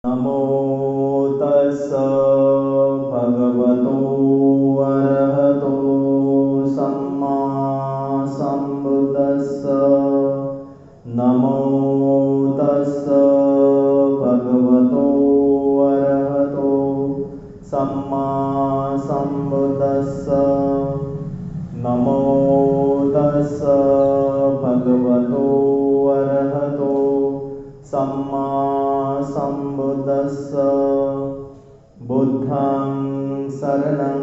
नमो तस्स भगवतो अरहतो सम्मा सम्बुद्धस्स। नमो तस्स भगवतो अरहतो सम्मा सम्बुद्धस्स। नमो तस्स भगवतो अरहतो सम्मा सम्बुद्धस्स। बुद्धं शरणं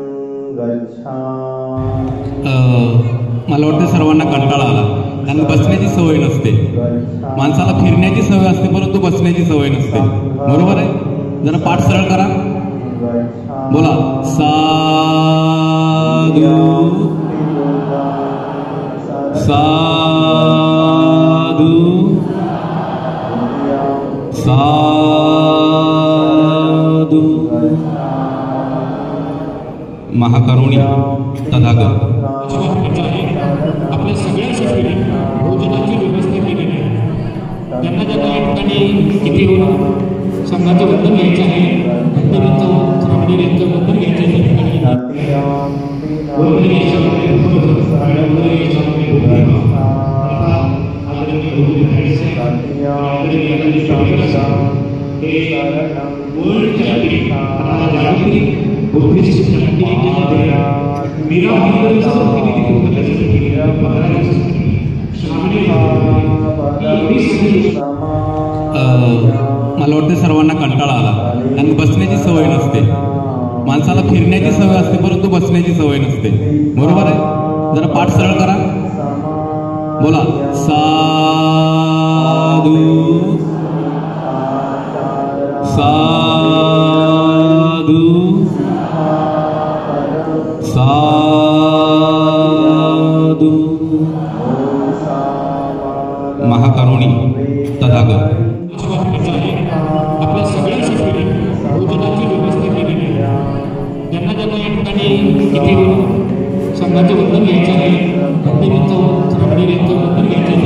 गच्छामि। मला वाटतं सर्वांना कंटाळा आला, कारण बसण्याची सवय नसते. माणसाला फिरण्याची सवय असते, परंतु बसण्याची सवय नसते. बरोबर आहे? जरा पाठ सरळ करा, बोला साधू साधू साधू. महाकरुणी तथागत. आपल्या सगळ्यांसाठी भोजनाची व्यवस्था केलेली आहे. ज्यांना ज्यांना या ठिकाणी किती संघाचं बंधन घ्यायचं आहे, भक्तांचं श्रावणीयांचं बंधन घ्यायचं आहे. मला वाटतं सर्वांना कंटाळा आला, कारण बसण्याची सवय नसते. माणसाला फिरण्याची सवय असते, परंतु बसण्याची सवय नसते. बरोबर आहे? जरा पाठ सरळ करा, बोला साधू साधू साधू. महाकरुणी तथागत. आपल्या सगळ्यांसाठी भोजनाची व्यवस्था केलेली आहे. ज्यांना ज्यांना या ठिकाणी किती संघाचं बंधन घ्यायचं आहे, भक्तांचं श्रावणीयांचं बंधन घ्यायचं आहे.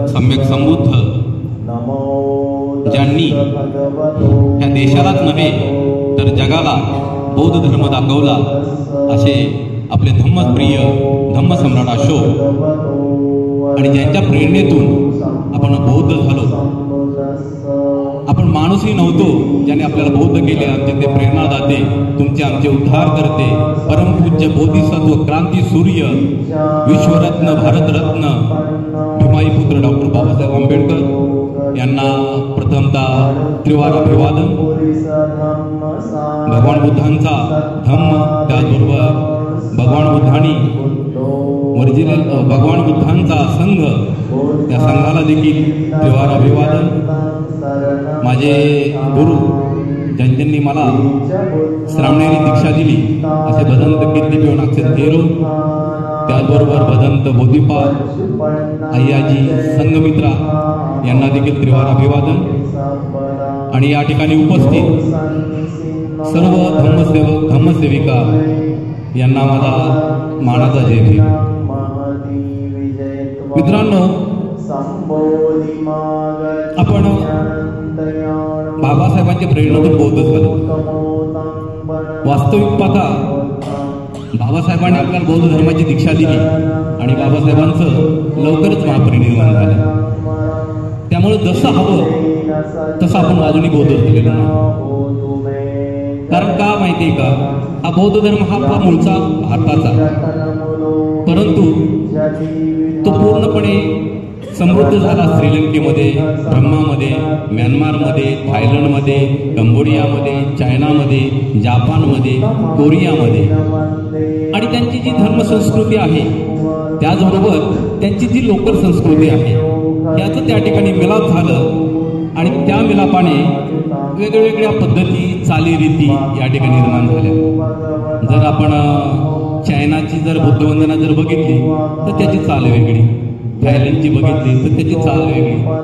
सम्यक संबुद्ध ज्यांनी ह्या देशालाच नव्हे तर जगाला बौद्ध धर्म दाखवला, असे आपले धम्मप्रिय धम्मसम्राट अशोक, आणि ज्यांच्या प्रेरणेतून आपण बौद्ध झालो. आपण माणूसही नव्हतो, ज्याने आपल्याला बौद्ध केले. आमचे ते प्रेरणादाते, तुमचे आमचे उद्धार करते, परमपूज्य बोधिसत्व क्रांती सूर्य, विश्वरत्न भारतरत्न भीमाई पुत्र डॉक्टर बाबासाहेब आंबेडकर यांना प्रथमतः त्रिवार अभिवादन. भगवान बुद्धांचा धम्म, त्याचबरोबर भगवान बुद्धांनी भगवान बुद्धांचा संघ, त्या संघाला देखील त्रिवार अभिवादन. माझे गुरु ज्यांनी मला श्रावणेरी दीक्षा दिली, असे भदंत कीर्ती पिवनाक्षे थेरो, त्याचबरोबर भदंत बोधिपाद अय्याजी संघमित्रा यांना देखील त्रिवार अभिवादन. आणि या ठिकाणी उपस्थित सर्व धम्मसेवक धम्मसेविका यांना माझा मानाचा जय भीम. मित्रांनो, आपण बाबासाहेबांच्या प्रेरणेतून बौद्ध झालो. वास्तविक पाहता बाबासाहेबांनी आपल्याला बौद्ध धर्माची दीक्षा दिली आणि बाबासाहेबांचं लवकरच महापरिनिर्वाण झालं. त्यामुळे जसं हवं तसं आपण अजूनही बौद्ध झालेलो नाही. कारण का माहितीये का, हा बौद्ध धर्म हा आपला मूळचा भारताचा, परंतु तो पूर्णपणे समृद्ध झाला श्रीलंकेमध्ये, ब्रह्मामध्ये, म्यानमारमध्ये, थायलंडमध्ये, कंबोडियामध्ये, चायनामध्ये, जापानमध्ये, कोरियामध्ये. आणि त्यांची जी धर्मसंस्कृती आहे, त्याचबरोबर त्यांची जी लोकल संस्कृती आहे, याचं त्या ठिकाणी मिलाप झालं. आणि त्या मिलापाने वेगवेगळ्या पद्धती, चालीरीती या ठिकाणी निर्माण झाल्या. जर आपण चायनाची जर बुद्धवंदना जर बघितली तर त्याची चाल वेगळी, थायलंडची बघितली तर त्याची चाल वेगळी,